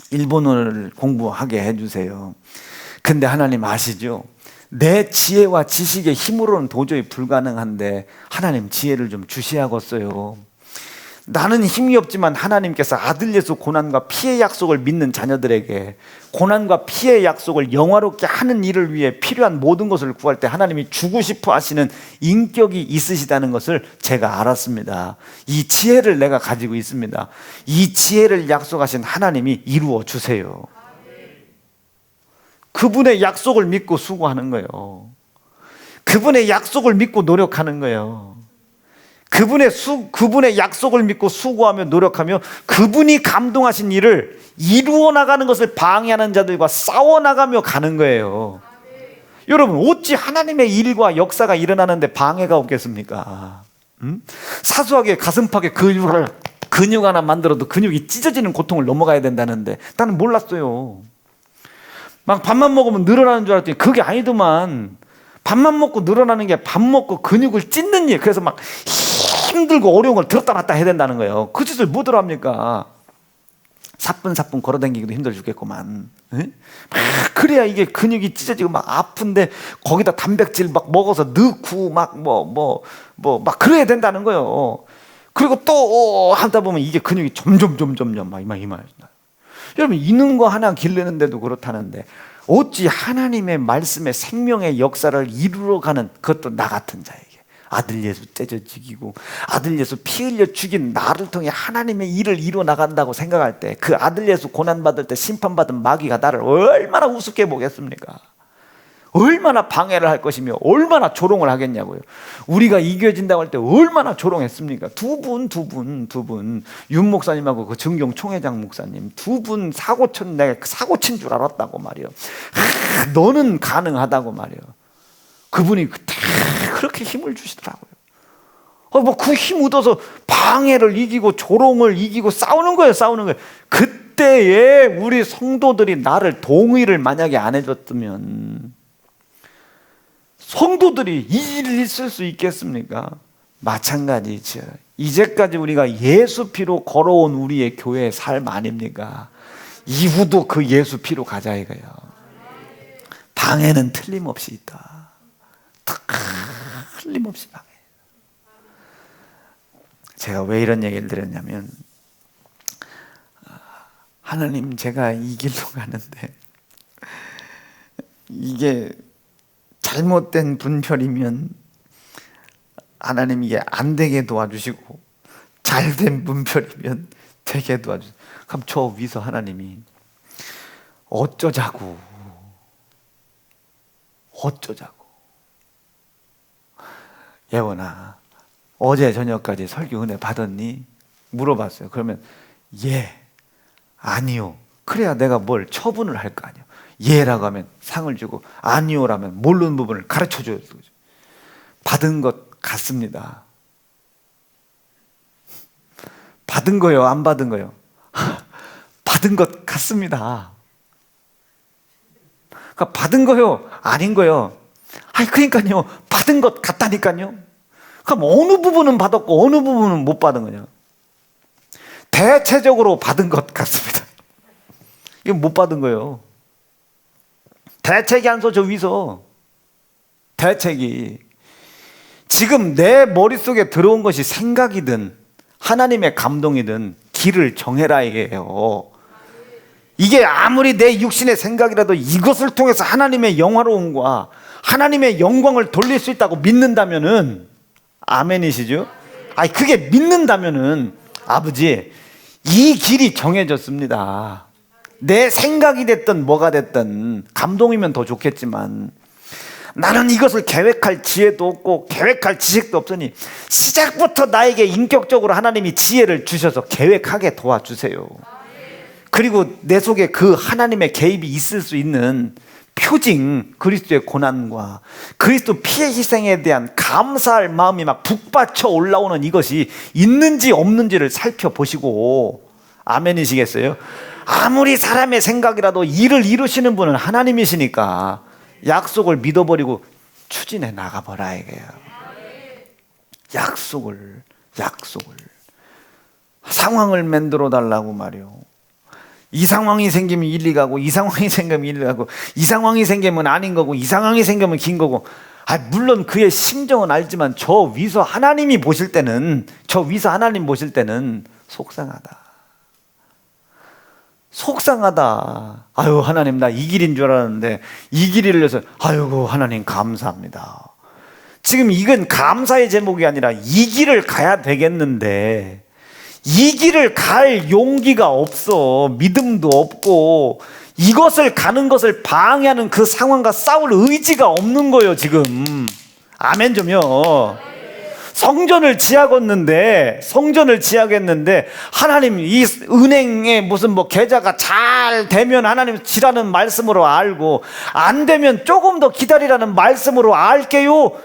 A: 일본어를 공부하게 해주세요. 근데 하나님 아시죠? 내 지혜와 지식의 힘으로는 도저히 불가능한데 하나님 지혜를 좀 주시하겠어요. 나는 힘이 없지만 하나님께서 아들 예수 고난과 피해 약속을 믿는 자녀들에게 고난과 피해 약속을 영화롭게 하는 일을 위해 필요한 모든 것을 구할 때 하나님이 주고 싶어 하시는 인격이 있으시다는 것을 제가 알았습니다. 이 지혜를 내가 가지고 있습니다. 이 지혜를 약속하신 하나님이 이루어 주세요. 그분의 약속을 믿고 수고하는 거예요. 그분의 약속을 믿고 노력하는 거예요. 그분의 약속을 믿고 수고하며 노력하며 그분이 감동하신 일을 이루어 나가는 것을 방해하는 자들과 싸워 나가며 가는 거예요. 여러분, 어찌 하나님의 일과 역사가 일어나는데 방해가 없겠습니까? 사소하게 가슴팍에 근육 하나 만들어도 근육이 찢어지는 고통을 넘어가야 된다는데 나는 몰랐어요. 막 밥만 먹으면 늘어나는 줄 알았더니 그게 아니더만. 밥만 먹고 늘어나는 게 밥 먹고 근육을 찢는 일. 그래서 막 힘들고 어려운 걸 들었다 놨다 해야 된다는 거예요. 그 짓을 뭐들 합니까? 사뿐사뿐 걸어다니기도 힘들어 죽겠구만. 막 그래야 이게 근육이 찢어지고 막 아픈데 거기다 단백질 막 먹어서 넣고 막 막 그래야 된다는 거예요. 그리고 또 하다 보면 이게 근육이 점점 막 이만. 여러분, 있는 거 하나 기르는데도 그렇다는데 어찌 하나님의 말씀의 생명의 역사를 이루어가는 그것도 나 같은 자에게 아들 예수 째져 죽이고 아들 예수 피 흘려 죽인 나를 통해 하나님의 일을 이루어 나간다고 생각할 때 그 아들 예수 고난받을 때 심판받은 마귀가 나를 얼마나 우습게 보겠습니까? 얼마나 방해를 할 것이며 얼마나 조롱을 하겠냐고요. 우리가 이겨진다고 할 때 얼마나 조롱했습니까? 두 분 윤 목사님하고 그 정경 총회장 목사님 두 분 내가 사고 친 줄 알았다고 말이요. 너는 가능하다고 말이요. 그분이 그렇게 힘을 주시더라고요. 그 힘 얻어서 방해를 이기고 조롱을 이기고 싸우는 거예요. 그때에 우리 성도들이 나를 동의를 만약에 안 해줬으면 성도들이 이 일을 있을 수 있겠습니까? 마찬가지죠. 이제까지 우리가 예수 피로 걸어온 우리의 교회의 삶 아닙니까? 이후도 그 예수 피로 가자 이거예요. 방해는 틀림없이 있다. 틀림없이 방해. 제가 왜 이런 얘기를 드렸냐면 하나님, 제가 이 길로 가는데 이게 잘못된 분별이면 하나님 이게 안 되게 도와주시고 잘된 분별이면 되게 도와주시고 그럼 저 위서 하나님이 어쩌자고 예원아, 어제 저녁까지 설교 은혜 받았니? 물어봤어요. 그러면 아니요. 그래야 내가 뭘 처분을 할 거 아니야. 예라고 하면 상을 주고 아니오라면 모르는 부분을 가르쳐 줘요. 받은 것 같습니다. 받은 거요, 안 받은 거요? 받은 것 같습니다. 그러니까 받은 거요, 아닌 거요? 아니, 그러니까요, 받은 것 같다니까요? 그럼 어느 부분은 받았고, 어느 부분은 못 받은 거냐? 대체적으로 받은 것 같습니다. 이건 못 받은 거예요. 대책이 안 서, 저 위서. 대책이. 지금 내 머릿속에 들어온 것이 생각이든 하나님의 감동이든 길을 정해라 이게요. 이게 아무리 내 육신의 생각이라도 이것을 통해서 하나님의 영화로움과 하나님의 영광을 돌릴 수 있다고 믿는다면은, 아멘이시죠? 아니, 그게 믿는다면은, 아버지, 이 길이 정해졌습니다. 내 생각이 됐든 뭐가 됐든, 감동이면 더 좋겠지만, 나는 이것을 계획할 지혜도 없고 계획할 지식도 없으니 시작부터 나에게 인격적으로 하나님이 지혜를 주셔서 계획하게 도와주세요. 그리고 내 속에 그 하나님의 개입이 있을 수 있는 표징, 그리스도의 고난과 그리스도 피의 희생에 대한 감사할 마음이 막 북받쳐 올라오는 이것이 있는지 없는지를 살펴보시고, 아멘이시겠어요? 아무리 사람의 생각이라도 일을 이루시는 분은 하나님이시니까 약속을 믿어버리고 추진해 나가버라 이게요. 약속을 상황을 만들어 달라고 말이요. 이 상황이 생기면 일리 가고, 이 상황이 생기면 일리 가고, 이 상황이 생기면 아닌 거고, 이 상황이 생기면 긴 거고. 물론 그의 심정은 알지만 저 위서 하나님 보실 때는 속상하다. 아유, 하나님, 나 이 길인 줄 알았는데 이 길을 위해서, 아이고, 하나님 감사합니다. 지금 이건 감사의 제목이 아니라 이 길을 가야 되겠는데 이 길을 갈 용기가 없어. 믿음도 없고 이것을 가는 것을 방해하는 그 상황과 싸울 의지가 없는 거예요 지금. 아멘 좀요. 성전을 지하겠는데 하나님 이 은행에 무슨 뭐 계좌가 잘 되면 하나님 지라는 말씀으로 알고, 안 되면 조금 더 기다리라는 말씀으로 알게요,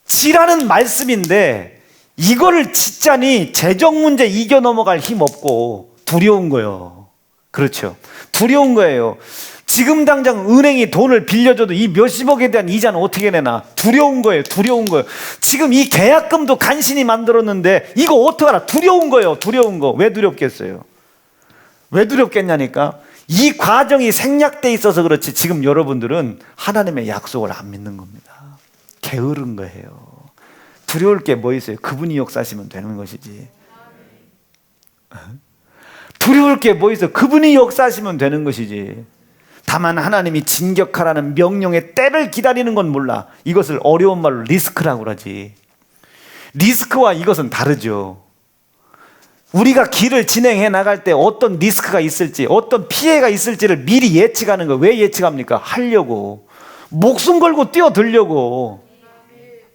A: 지라는 말씀인데 이거를 짓자니 재정 문제 이겨 넘어갈 힘 없고 두려운 거예요. 그렇죠, 두려운 거예요. 지금 당장 은행이 돈을 빌려줘도 이 몇십억에 대한 이자는 어떻게 내나 두려운 거예요. 지금 이 계약금도 간신히 만들었는데 이거 어떡하나 두려운 거예요. 두려운 거. 왜 두렵겠어요? 왜 두렵겠냐니까, 이 과정이 생략돼 있어서 그렇지 지금 여러분들은 하나님의 약속을 안 믿는 겁니다. 게으른 거예요. 두려울 게 뭐 있어요? 그분이 역사하시면 되는 것이지. 두려울 게 뭐 있어요? 그분이 역사하시면 되는 것이지. 다만 하나님이 진격하라는 명령의 때를 기다리는 건 몰라. 이것을 어려운 말로 리스크라고 그러지. 리스크와 이것은 다르죠. 우리가 길을 진행해 나갈 때 어떤 리스크가 있을지, 어떤 피해가 있을지를 미리 예측하는 거. 왜 예측합니까? 하려고, 목숨 걸고 뛰어들려고.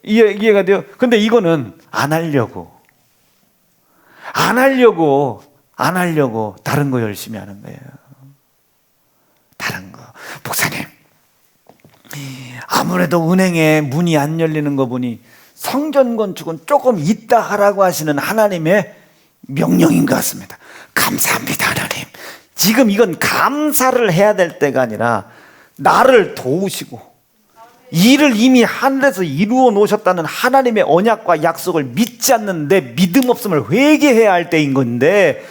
A: 이해가 돼요? 근데 이거는 안 하려고 다른 거 열심히 하는 거예요. 다른 거. 목사님, 아무래도 은행에 문이 안 열리는 거 보니 성전 건축은 조금 이따 하라고 하시는 하나님의 명령인 것 같습니다. 감사합니다 하나님. 지금 이건 감사를 해야 될 때가 아니라 나를 도우시고 일을 이미 하늘에서 이루어 놓으셨다는 하나님의 언약과 약속을 믿지 않는 내 믿음 없음을 회개해야 할 때인 건데,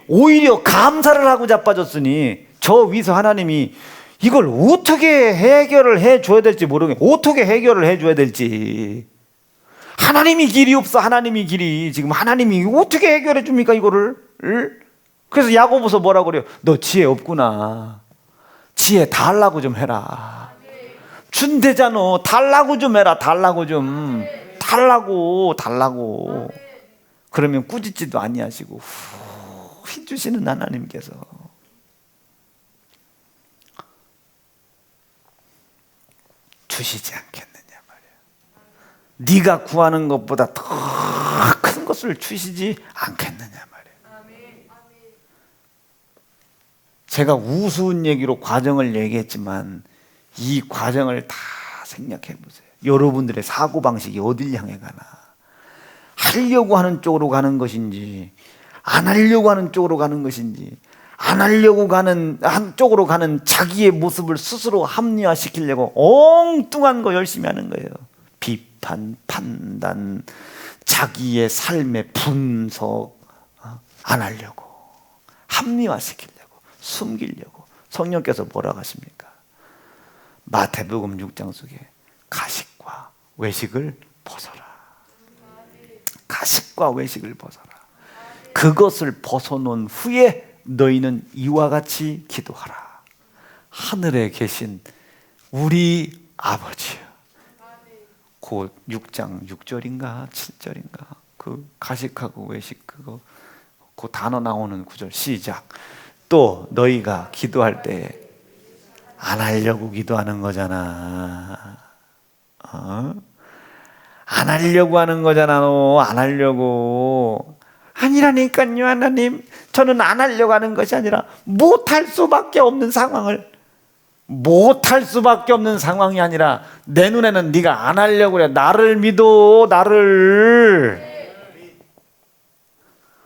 A: 오히려 감사를 하고 자빠졌으니 저 위서 하나님이 이걸 어떻게 해결을 해줘야 될지 모르겠어요. 어떻게 해결을 해줘야 될지. 하나님이 길이 없어. 하나님이 길이. 지금 하나님이 어떻게 해결해 줍니까 이거를? 그래서 야고보서 뭐라고 그래요? 너 지혜 없구나. 지혜 달라고 좀 해라. 준대잖아. 달라고 좀 해라. 달라고. 그러면 꾸짖지도 아니하시고 해주시는 하나님께서 주시지 않겠느냐 말이야. 네가 구하는 것보다 더 큰 것을 주시지 않겠느냐 말이야. 제가 우스운 얘기로 과정을 얘기했지만 이 과정을 다 생략해 보세요.
B: 여러분들의 사고방식이 어딜 향해 가나? 하려고 하는 쪽으로 가는 것인지, 안 하려고 하는 쪽으로 가는 것인지, 안 하려고 가는 한쪽으로 가는 자기의 모습을 스스로 합리화시키려고 엉뚱한 거 열심히 하는 거예요. 비판, 판단, 자기의 삶의 분석, 안 하려고, 합리화시키려고, 숨기려고. 성령께서 뭐라고 하십니까? 마태복음 6장 속에 가식과 외식을 벗어라. 가식과 외식을 벗어라. 그것을 벗어놓은 후에 너희는 이와 같이 기도하라. 하늘에 계신 우리 아버지여. 그 6장 6절인가 7절인가 그 가식하고 외식 그 단어 나오는 구절 시작. 또 너희가 기도할 때 안 하려고 기도하는 거잖아. 안 하려고 하는 거잖아. 너 안 하려고. 아니라니까요. 하나님, 저는 안 하려고 하는 것이 아니라 못할 수밖에 없는 상황을, 못할 수밖에 없는 상황이 아니라 내 눈에는 네가 안 하려고 그래. 나를 믿어. 나를.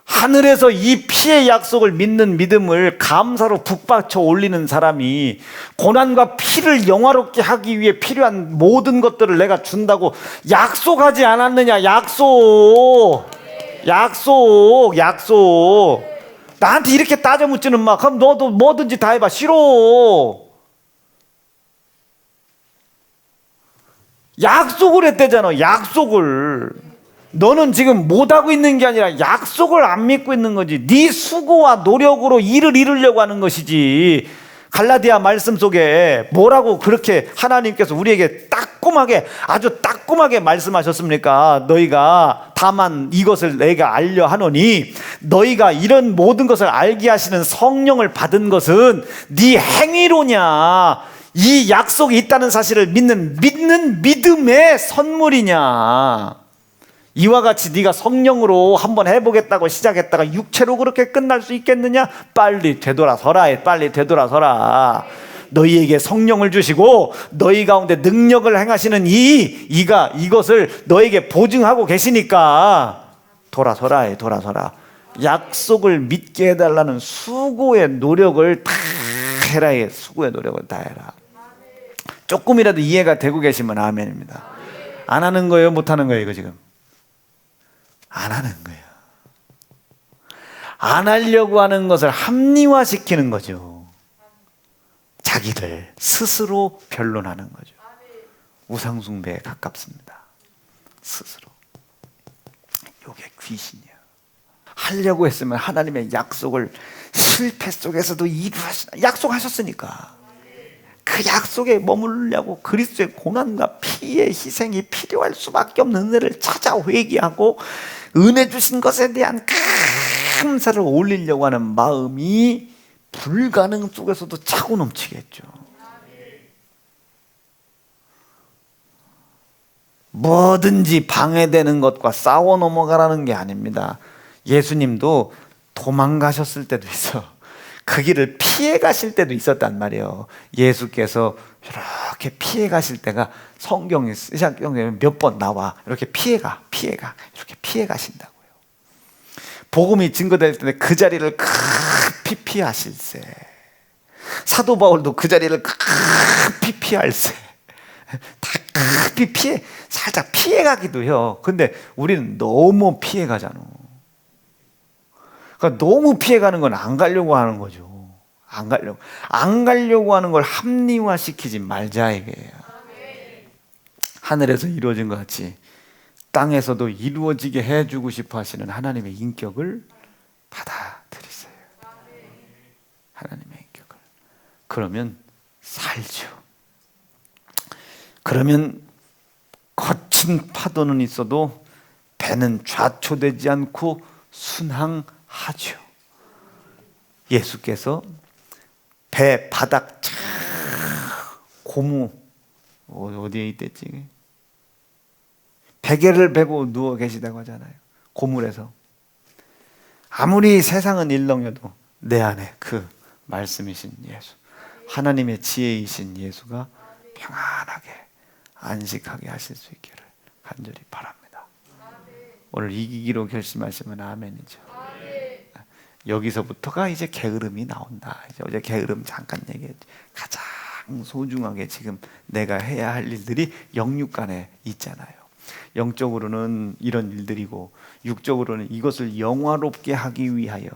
B: 하늘에서 이 피의 약속을 믿는 믿음을 감사로 북받쳐 올리는 사람이 고난과 피를 영화롭게 하기 위해 필요한 모든 것들을 내가 준다고 약속하지 않았느냐. 약속. 나한테 이렇게 따져 묻지는 마. 그럼 너도 뭐든지 다 해봐. 싫어. 약속을 했대잖아. 약속을. 너는 지금 못하고 있는 게 아니라 약속을 안 믿고 있는 거지. 네 수고와 노력으로 일을 이루려고 하는 것이지. 갈라디아 말씀 속에 뭐라고 그렇게 하나님께서 우리에게 따끔하게, 아주 따끔하게 말씀하셨습니까? 너희가 다만 이것을 내가 알려 하노니, 너희가 이런 모든 것을 알게 하시는 성령을 받은 것은 네 행위로냐, 이 약속이 있다는 사실을 믿는 믿음의 선물이냐. 이와 같이 네가 성령으로 한번 해보겠다고 시작했다가 육체로 그렇게 끝날 수 있겠느냐? 빨리 되돌아서라. 빨리 되돌아서라. 너희에게 성령을 주시고 너희 가운데 능력을 행하시는 이것을 너에게 보증하고 계시니까 돌아서라. 돌아서라. 약속을 믿게 해달라는 수고의 노력을 다 해라. 수고의 노력을 다 해라. 조금이라도 이해가 되고 계시면 아멘입니다. 안 하는 거예요? 못 하는 거예요? 이거 지금 안 하는 거예요. 안 하려고 하는 것을 합리화시키는 거죠. 자기를 스스로 변론하는 거죠. 우상숭배에 가깝습니다. 스스로. 이게 귀신이야. 하려고 했으면 하나님의 약속을 실패 속에서도 이루하시나. 약속하셨으니까 그 약속에 머물려고 그리스도의 고난과 피의 희생이 필요할 수밖에 없는 은혜를 찾아 회개하고 은혜 주신 것에 대한 감사를 올리려고 하는 마음이 불가능 속에서도 차고 넘치겠죠. 뭐든지 방해되는 것과 싸워 넘어가라는 게 아닙니다. 예수님도 도망가셨을 때도 있어. 그 길을 피해 가실 때도 있었단 말이에요. 예수께서 이렇게 피해 가실 때가 성경에 몇 번 나와. 이렇게 피해가 이렇게 피해 가신다고요. 복음이 증거될 때 그 자리를 급히 피하실세. 사도 바울도 그 자리를 급히 피할세. 다 급히 살짝 피해 가기도 해요. 근데 우리는 너무 피해 가잖아. 그러니까 너무 피해가는 건 안 가려고 하는 거죠. 안 가려고 하는 걸 합리화시키지 말자 이게요. 하늘에서 이루어진 것 같이 땅에서도 이루어지게 해주고 싶어 하시는 하나님의 인격을 받아들이세요. 하나님의 인격을. 그러면 살죠. 그러면 거친 파도는 있어도 배는 좌초되지 않고 순항하죠. 예수께서 배 바닥 고무 어디에 있댔지? 베개를 베고 누워 계시다고 하잖아요. 고물에서. 아무리 세상은 일렁여도 내 안에 그 말씀이신 예수, 하나님의 지혜이신 예수가 평안하게
A: 안식하게 하실 수 있기를 간절히 바랍니다. 오늘 이기기로 결심하시면 아멘이죠. 여기서부터가 이제 게으름이 나온다. 이제 어제 게으름 잠깐 얘기했죠. 가장 소중하게 지금 내가 해야 할 일들이 영육간에 있잖아요. 영적으로는 이런 일들이고 육적으로는 이것을 영화롭게 하기 위하여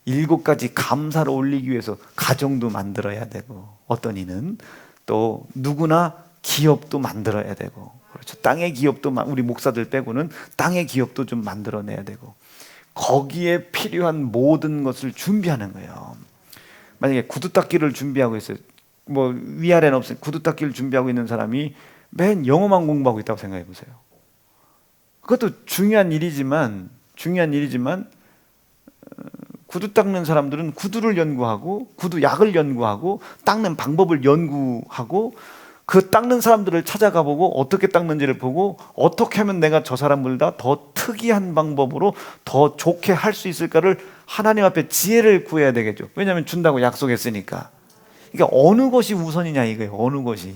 A: 7가지 감사를 올리기 위해서 가정도 만들어야 되고, 어떤 이는 또 누구나 기업도 만들어야 되고, 그렇죠. 땅의 기업도 우리 목사들 빼고는 땅의 기업도 좀 만들어내야 되고, 거기에 필요한 모든 것을 준비하는 거예요. 만약에 구두 닦기를 준비하고 있어요. 뭐 위아래는 없어요. 구두 닦기를 준비하고 있는 사람이 맨 영어만 공부하고 있다고 생각해 보세요. 그것도 중요한 일이지만 구두 닦는 사람들은 구두를 연구하고 구두 약을 연구하고 닦는 방법을 연구하고 그 닦는 사람들을 찾아가 보고 어떻게 닦는지를 보고 어떻게 하면 내가 저 사람보다 더 특이한 방법으로 더 좋게 할 수 있을까를 하나님 앞에 지혜를 구해야 되겠죠. 왜냐하면 준다고 약속했으니까. 그러니까 어느 것이 우선이냐 이거예요. 어느 것이.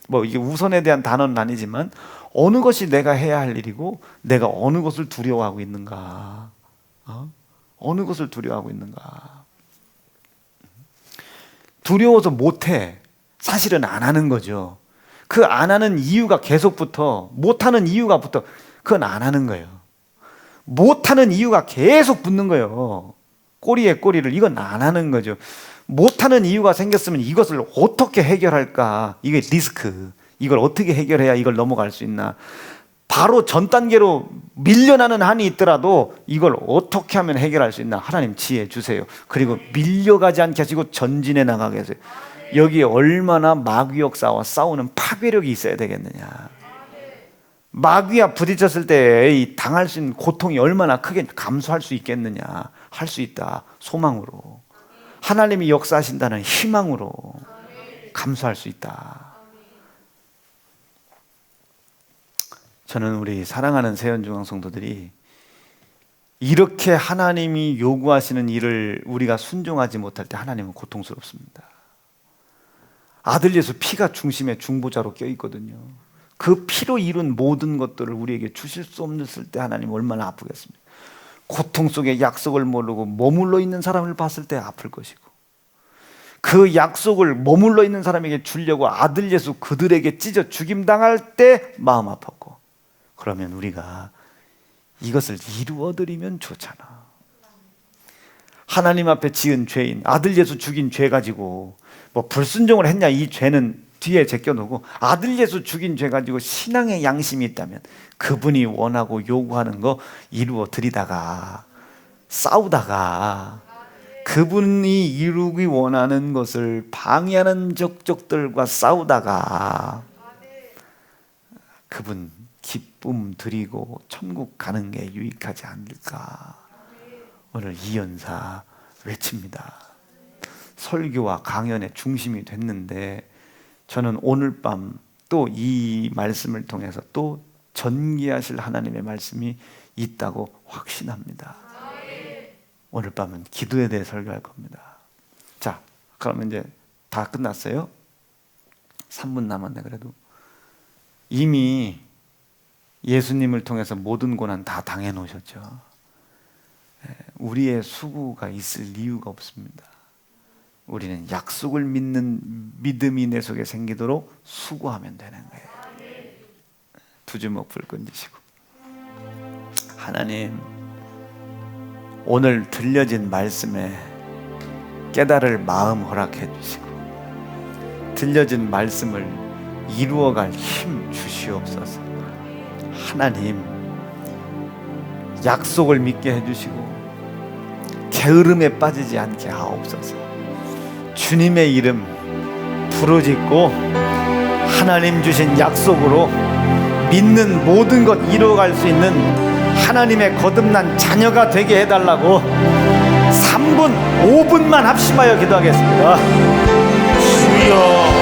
A: 뭐 이게 우선에 대한 단어는 아니지만 어느 것이 내가 해야 할 일이고 내가 어느 것을 두려워하고 있는가. 어느 것을 두려워하고 있는가. 두려워서 못해. 사실은 안 하는 거죠. 그 안 하는 이유가 계속부터, 못하는 이유가부터 그건 안 하는 거예요. 못하는 이유가 계속 붙는 거예요. 꼬리에 꼬리를. 이건 안 하는 거죠. 못하는 이유가 생겼으면 이것을 어떻게 해결할까? 이게 리스크. 이걸 어떻게 해결해야 이걸 넘어갈 수 있나? 바로 전 단계로 밀려나는 한이 있더라도 이걸 어떻게 하면 해결할 수 있나? 하나님 지혜 주세요. 그리고 밀려가지 않게 하시고 전진해 나가게 하세요. 여기에 얼마나 마귀 역사와 싸우는 파괴력이 있어야 되겠느냐. 마귀와 부딪혔을 때 당할 수 있는 고통이 얼마나 크게 감수할 수 있겠느냐. 할 수 있다. 소망으로. 하나님이 역사하신다는 희망으로 감수할 수 있다. 저는 우리 사랑하는 세연중앙 성도들이 이렇게 하나님이 요구하시는 일을 우리가 순종하지 못할 때 하나님은 고통스럽습니다. 아들 예수 피가 중심에 중보자로 껴있거든요. 그 피로 이룬 모든 것들을 우리에게 주실 수 없을 때 하나님 얼마나 아프겠습니까? 고통 속에 약속을 모르고 머물러 있는 사람을 봤을 때 아플 것이고, 그 약속을 머물러 있는 사람에게 주려고 아들 예수 그들에게 찢어 죽임당할 때 마음 아팠고, 그러면 우리가 이것을 이루어드리면 좋잖아. 하나님 앞에 지은 죄인, 아들 예수 죽인 죄 가지고 뭐 불순종을 했냐, 이 죄는 뒤에 제껴놓고 아들 예수 죽인 죄 가지고 신앙의 양심이 있다면 그분이 원하고 요구하는 거 이루어 드리다가 싸우다가 그분이 이루기 원하는 것을 방해하는 적적들과 싸우다가 그분 기쁨 드리고 천국 가는 게 유익하지 않을까. 오늘 이 연사 외칩니다. 설교와 강연의 중심이 됐는데 저는 오늘 밤 또 이 말씀을 통해서 또 전개하실 하나님의 말씀이 있다고 확신합니다. 오늘 밤은 기도에 대해 설교할 겁니다. 자, 그러면 이제 다 끝났어요? 3분 남았네. 그래도 이미 예수님을 통해서 모든 고난 다 당해 놓으셨죠. 우리의 수고가 있을 이유가 없습니다. 우리는 약속을 믿는 믿음이 내 속에 생기도록 수고하면 되는 거예요. 두 주먹 불끈 쥐시고, 하나님, 오늘 들려진 말씀에 깨달을 마음 허락해 주시고 들려진 말씀을 이루어갈 힘 주시옵소서. 하나님, 약속을 믿게 해주시고 게으름에 빠지지 않게 하옵소서. 주님의 이름 부르짖고 하나님 주신 약속으로 믿는 모든 것 이루어갈 수 있는 하나님의 거듭난 자녀가 되게 해달라고 3분, 5분만 합심하여 기도하겠습니다.
C: 주여